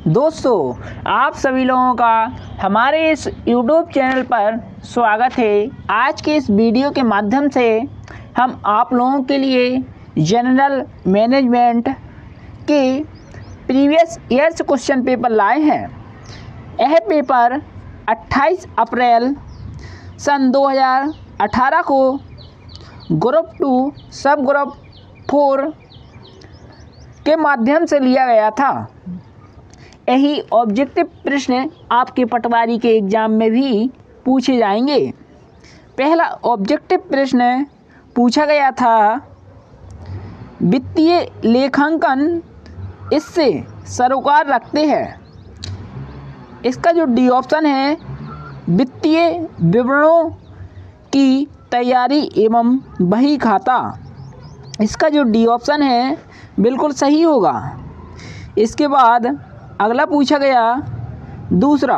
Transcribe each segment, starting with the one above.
दोस्तों, आप सभी लोगों का हमारे इस YouTube चैनल पर स्वागत है। आज के इस वीडियो के माध्यम से हम आप लोगों के लिए जनरल मैनेजमेंट के प्रीवियस ईयर्स क्वेश्चन पेपर लाए हैं। यह पेपर 28 अप्रैल सन 2018 को ग्रुप 2 सब ग्रुप 4 के माध्यम से लिया गया था। यही ऑब्जेक्टिव प्रश्न आपके पटवारी के एग्ज़ाम में भी पूछे जाएंगे। पहला ऑब्जेक्टिव प्रश्न पूछा गया था, वित्तीय लेखांकन इससे सरोकार रखते हैं। इसका जो डी ऑप्शन है, वित्तीय विवरणों की तैयारी एवं बही खाता, इसका जो डी ऑप्शन है बिल्कुल सही होगा। इसके बाद अगला पूछा गया दूसरा,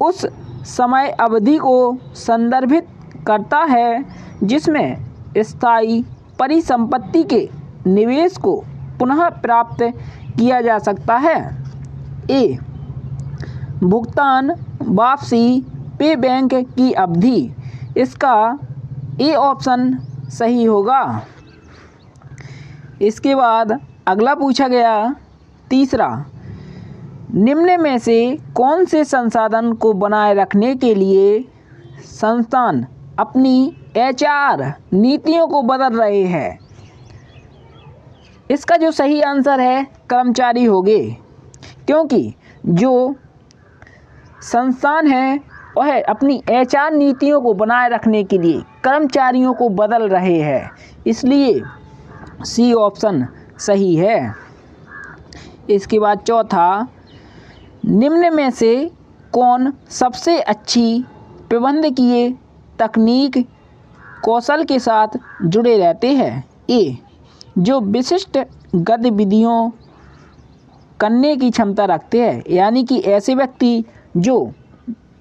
उस समय अवधि को संदर्भित करता है जिसमें स्थायी परिसंपत्ति के निवेश को पुनः प्राप्त किया जा सकता है। ए, भुगतान वापसी पे बैंक की अवधि, इसका ए ऑप्शन सही होगा। इसके बाद अगला पूछा गया तीसरा, निम्न में से कौन से संसाधन को बनाए रखने के लिए संस्थान अपनी एचआर नीतियों को बदल रहे हैं। इसका जो सही आंसर है कर्मचारी होंगे, क्योंकि जो संस्थान है वह अपनी एचआर नीतियों को बनाए रखने के लिए कर्मचारियों को बदल रहे हैं, इसलिए सी ऑप्शन सही है। इसके बाद चौथा, निम्न में से कौन सबसे अच्छी प्रबंधकीय तकनीक कौशल के साथ जुड़े रहते हैं। ए, जो विशिष्ट गतिविधियों करने की क्षमता रखते हैं, यानी कि ऐसे व्यक्ति जो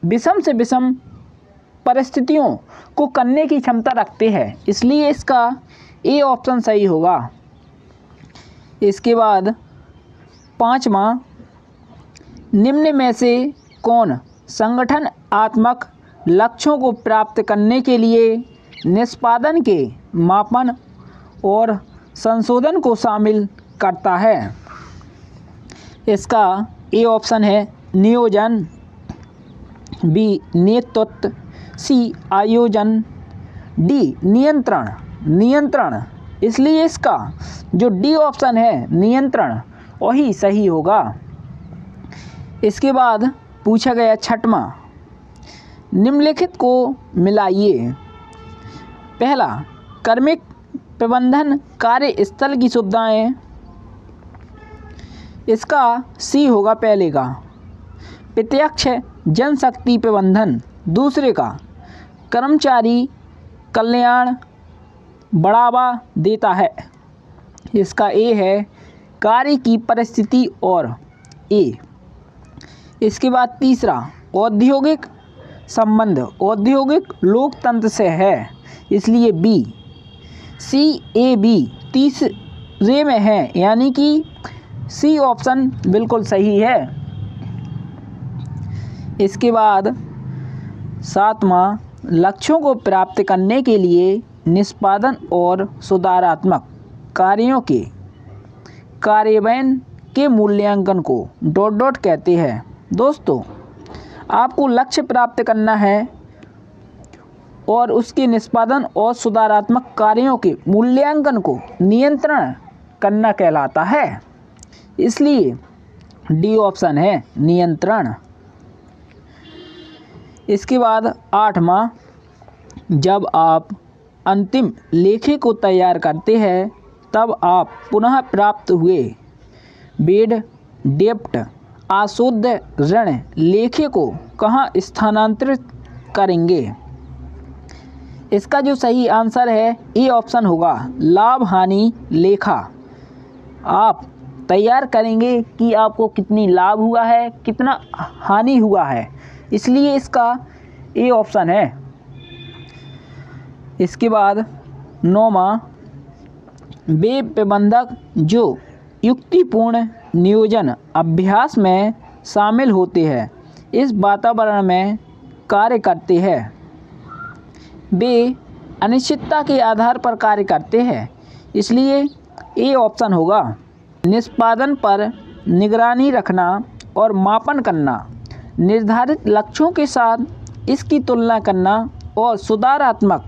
विषम से विषम परिस्थितियों को करने की क्षमता रखते हैं, इसलिए इसका ए ऑप्शन सही होगा। इसके बाद पाँचवा, निम्न में से कौन संगठनात्मक लक्ष्यों को प्राप्त करने के लिए निष्पादन के मापन और संशोधन को शामिल करता है। इसका ए ऑप्शन है नियोजन, बी नेतृत्व, सी आयोजन, डी नियंत्रण, इसलिए इसका जो डी ऑप्शन है नियंत्रण वही सही होगा। इसके बाद पूछा गया छठवां, निम्नलिखित को मिलाइए। पहला, कार्मिक प्रबंधन कार्यस्थल की सुविधाएं, इसका सी होगा पहले का। प्रत्यक्ष जनशक्ति प्रबंधन दूसरे का। कर्मचारी कल्याण बढ़ावा देता है, इसका ए है। कार्य की परिस्थिति और ए। इसके बाद तीसरा, औद्योगिक संबंध औद्योगिक लोकतंत्र से है, इसलिए बी। सी ए बी तीसरे में है, यानी कि सी ऑप्शन बिल्कुल सही है। इसके बाद सातवां, लक्ष्यों को प्राप्त करने के लिए निष्पादन और सुधारात्मक कार्यों के कार्यान्वयन के मूल्यांकन को ... कहते हैं। दोस्तों, आपको लक्ष्य प्राप्त करना है और उसके निष्पादन और सुधारात्मक कार्यों के मूल्यांकन को नियंत्रण करना कहलाता है, इसलिए डी ऑप्शन है नियंत्रण। इसके बाद आठवां, जब आप अंतिम लेखे को तैयार करते हैं तब आप पुनः प्राप्त हुए बेड डेप्ट अशुद्ध ऋण लेखे को कहाँ स्थानांतरित करेंगे। इसका जो सही आंसर है ए ऑप्शन होगा, लाभ हानि लेखा। आप तैयार करेंगे कि आपको कितनी लाभ हुआ है, कितना हानि हुआ है, इसलिए इसका ए ऑप्शन है। इसके बाद नौवां, वे प्रबंधक जो युक्तिपूर्ण नियोजन अभ्यास में शामिल होते हैं, इस वातावरण में कार्य करते हैं। वे अनिश्चितता के आधार पर कार्य करते हैं, इसलिए ए ऑप्शन होगा। निष्पादन पर निगरानी रखना और मापन करना, निर्धारित लक्ष्यों के साथ इसकी तुलना करना और सुधारात्मक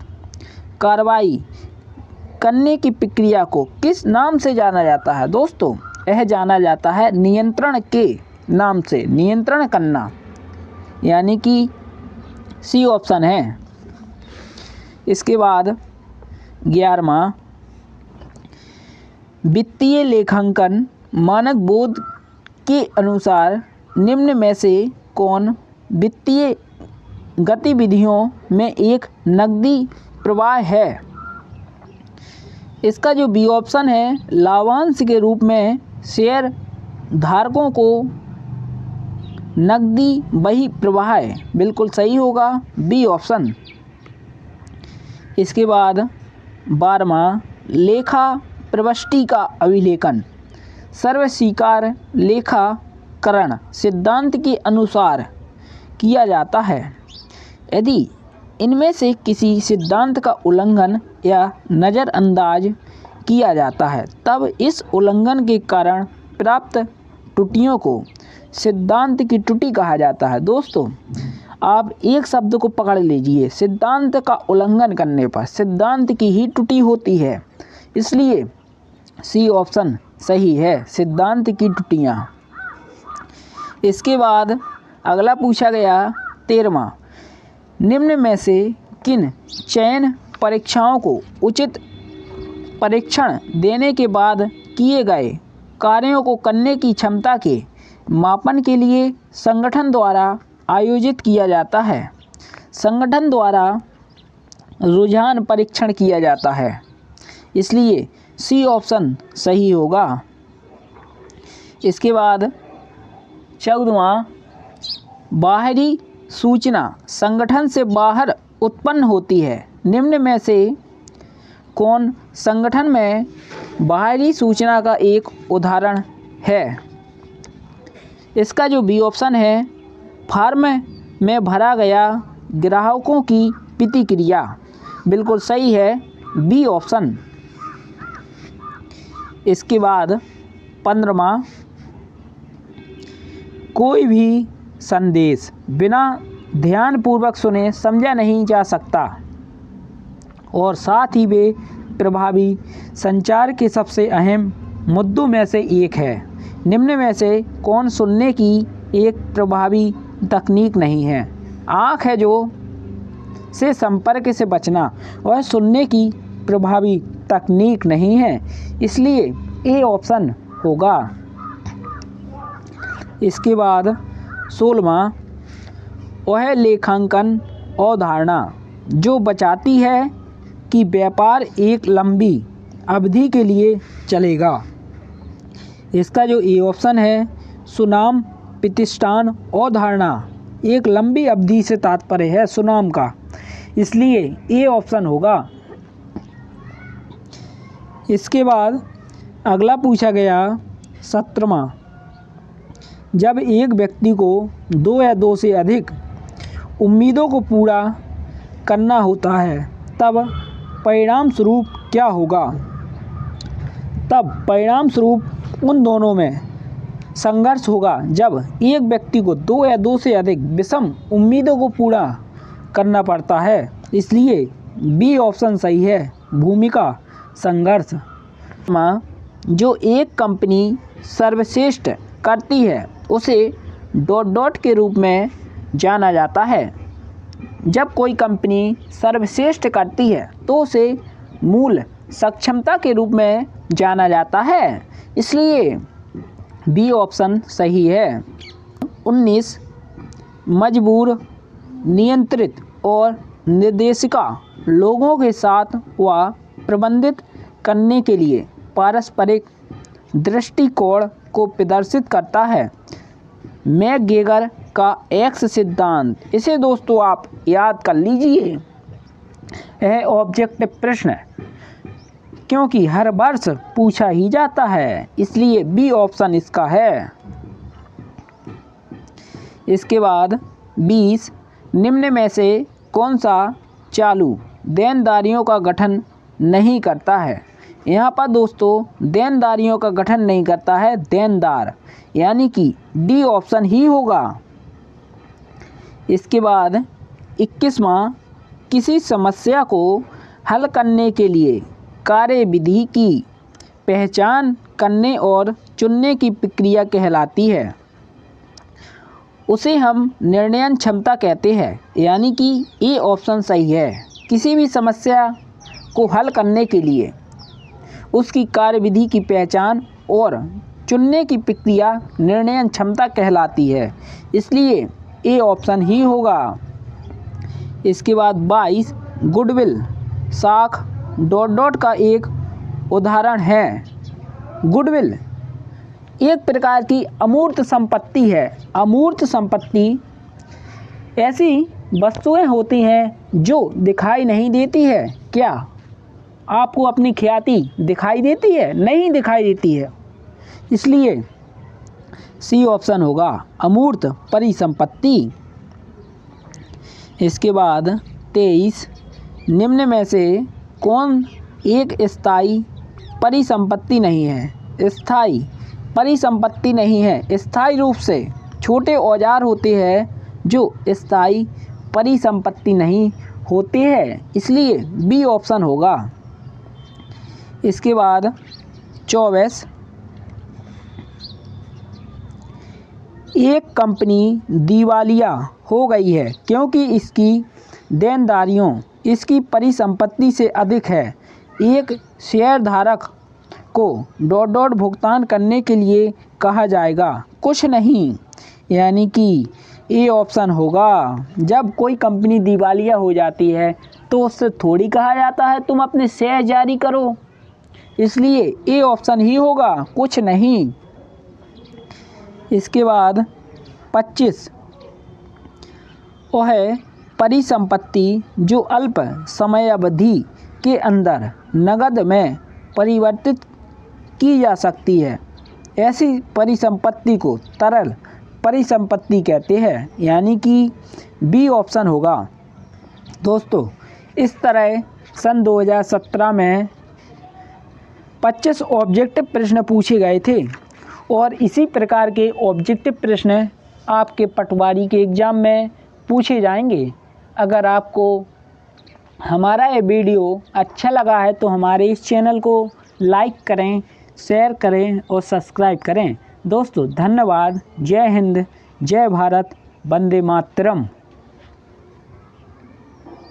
कार्रवाई करने की प्रक्रिया को किस नाम से जाना जाता है दोस्तों? यह जाना जाता है नियंत्रण के नाम से। नियंत्रण करना यानी कि सी ऑप्शन है। इसके बाद 11वां, वित्तीय लेखांकन मानक बोध के अनुसार निम्न में से कौन वित्तीय गतिविधियों में एक नकदी प्रवाह है? इसका जो बी ऑप्शन है, लाभांश के रूप में शेयर धारकों को नकदी बही प्रवाह है, बिल्कुल सही होगा बी ऑप्शन। इसके बाद 12वां, लेखा प्रविष्टि का अभिलेखन सर्वस्वीकार लेखाकरण सिद्धांत के अनुसार किया जाता है। यदि इनमें से किसी सिद्धांत का उल्लंघन या नज़रअंदाज किया जाता है, तब इस उल्लंघन के कारण प्राप्त त्रुटियों को सिद्धांत की त्रुटि कहा जाता है। दोस्तों, आप एक शब्द को पकड़ लीजिए, सिद्धांत का उल्लंघन करने पर सिद्धांत की ही त्रुटि होती है, इसलिए सी ऑप्शन सही है, सिद्धांत की त्रुटियाँ। इसके बाद अगला पूछा गया 13वां, निम्न में से किन चयन परीक्षाओं को उचित परीक्षण देने के बाद किए गए कार्यों को करने की क्षमता के मापन के लिए संगठन द्वारा आयोजित किया जाता है? संगठन द्वारा रुझान परीक्षण किया जाता है, इसलिए सी ऑप्शन सही होगा। इसके बाद 14वां, बाहरी सूचना संगठन से बाहर उत्पन्न होती है। निम्न में से कौन संगठन में बाहरी सूचना का एक उदाहरण है? इसका जो बी ऑप्शन है, फॉर्म में भरा गया ग्राहकों की प्रतिक्रिया, बिल्कुल सही है बी ऑप्शन। इसके बाद 15वां, कोई भी संदेश बिना ध्यानपूर्वक सुने समझा नहीं जा सकता और साथ ही वे प्रभावी संचार के सबसे अहम मुद्दों में से एक है। निम्न में से कौन सुनने की एक प्रभावी तकनीक नहीं है? आँख है जो से संपर्क से बचना और सुनने की प्रभावी तकनीक नहीं है, इसलिए ए ऑप्शन होगा। इसके बाद 16वां, वह लेखांकन अवधारणा जो बचाती है कि व्यापार एक लंबी अवधि के लिए चलेगा। इसका जो ए ऑप्शन है, सुनाम प्रतिष्ठान अवधारणा एक लंबी अवधि से तात्पर्य है सुनाम का, इसलिए ए ऑप्शन होगा। इसके बाद अगला पूछा गया 17वां, जब एक व्यक्ति को 2 या 2 से अधिक उम्मीदों को पूरा करना होता है, तब परिणाम स्वरूप क्या होगा? तब परिणाम स्वरूप उन दोनों में संघर्ष होगा। जब एक व्यक्ति को 2 या 2 से अधिक विषम उम्मीदों को पूरा करना पड़ता है, इसलिए बी ऑप्शन सही है, भूमिका संघर्ष। जो एक कंपनी सर्वश्रेष्ठ करती है उसे ... के रूप में जाना जाता है। जब कोई कंपनी सर्वश्रेष्ठ करती है तो उसे मूल सक्षमता के रूप में जाना जाता है, इसलिए बी ऑप्शन सही है। 19, मजबूर, नियंत्रित और निर्देशिका लोगों के साथ व प्रबंधित करने के लिए पारस्परिक दृष्टिकोण को प्रदर्शित करता है। मैकग्रेगर का एक्स सिद्धांत, इसे दोस्तों आप याद कर लीजिए, यह ऑब्जेक्टिव प्रश्न है। क्योंकि हर वर्ष पूछा ही जाता है, इसलिए बी ऑप्शन इसका है। इसके बाद 20 निम्न में से कौन सा चालू देनदारियों का गठन नहीं करता है। यहाँ पर दोस्तों देनदारियों का गठन नहीं करता है देनदार, यानी कि डी ऑप्शन ही होगा। इसके बाद 21वां किसी समस्या को हल करने के लिए कार्यविधि की पहचान करने और चुनने की प्रक्रिया कहलाती है, उसे हम निर्णय क्षमता कहते हैं, यानी कि ए ऑप्शन सही है। किसी भी समस्या को हल करने के लिए उसकी कार्यविधि की पहचान और चुनने की प्रक्रिया निर्णय क्षमता कहलाती है, इसलिए ए ऑप्शन ही होगा। इसके बाद 22 गुडविल साख ... का एक उदाहरण है। गुडविल एक प्रकार की अमूर्त संपत्ति है। अमूर्त संपत्ति ऐसी वस्तुएं होती हैं जो दिखाई नहीं देती है। क्या आपको अपनी ख्याति दिखाई देती है? नहीं दिखाई देती है, इसलिए सी ऑप्शन होगा अमूर्त परिसंपत्ति। इसके बाद 23 निम्न में से कौन एक स्थायी परिसंपत्ति नहीं है। स्थायी परिसंपत्ति नहीं है। स्थायी रूप से छोटे औजार होते हैं जो स्थायी परिसंपत्ति नहीं होते हैं, इसलिए बी ऑप्शन होगा। इसके बाद 24 एक कंपनी दिवालिया हो गई है क्योंकि इसकी देनदारियों इसकी परिसंपत्ति से अधिक है। एक शेयरधारक को ... भुगतान करने के लिए कहा जाएगा, कुछ नहीं, यानी कि ए ऑप्शन होगा। जब कोई कंपनी दिवालिया हो जाती है तो उससे थोड़ी कहा जाता है तुम अपने शेयर जारी करो, इसलिए ए ऑप्शन ही होगा, कुछ नहीं। इसके बाद 25 वह परिसंपत्ति जो अल्प समयावधि के अंदर नकद में परिवर्तित की जा सकती है, ऐसी परिसंपत्ति को तरल परिसंपत्ति कहते हैं, यानी कि बी ऑप्शन होगा। दोस्तों इस तरह सन 2017 में 25 ऑब्जेक्टिव प्रश्न पूछे गए थे और इसी प्रकार के ऑब्जेक्टिव प्रश्न आपके पटवारी के एग्ज़ाम में पूछे जाएंगे। अगर आपको हमारा ये वीडियो अच्छा लगा है तो हमारे इस चैनल को लाइक करें, शेयर करें और सब्सक्राइब करें। दोस्तों धन्यवाद। जय हिंद, जय भारत, वंदे मातरम।